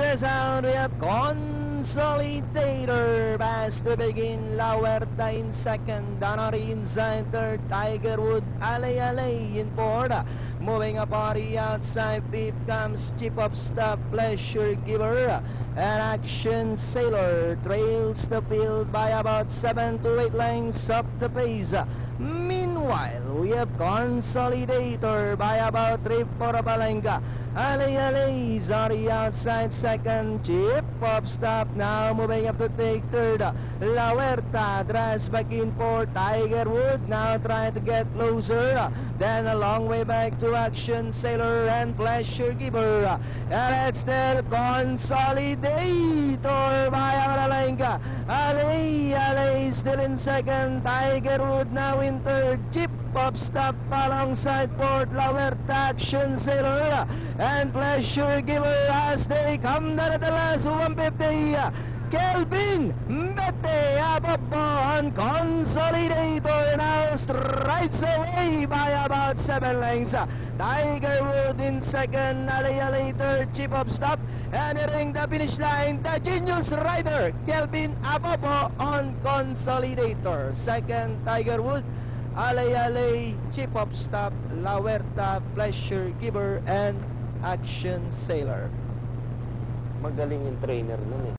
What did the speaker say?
the sound, we have Consolidator. Pass to begin, La Huerta in second. Donnery inside third. Tiger Wood, Ale in fourth. Moving up on the outside, fifth comes Chip of Stop, Pleasure Giver. And Action Sailor trails the field by about 7 to 8 lengths up the pace. Meanwhile, we have Consolidator by about 3/4 of a length. Alays on the outside second. Chip of Stop now moving up to take third. La Huerta drives back in fourth. Tiger Wood now trying to get closer. Then a long way back to Action Sailor and Pleasure Giver. And it's still Consolidator by Alalenga. Alay still in second. Tiger Wood now in third. Chip of Stop alongside fourth. La Huerta, Action Sailor and Pleasure Giver as they come down at the last 150. Kelvin Mete above on Consolidator now strides away by about 7 lengths. Tiger Wood in second, Alay third, Chip of Stop, and nearing the finish line, the Genius Rider, Kelvin Abobo on Consolidator. Second, Tiger Wood, Alay, Chip of Stop, La Huerta, Pleasure Giver, and Action Sailor. Magaling yung trainer nun eh.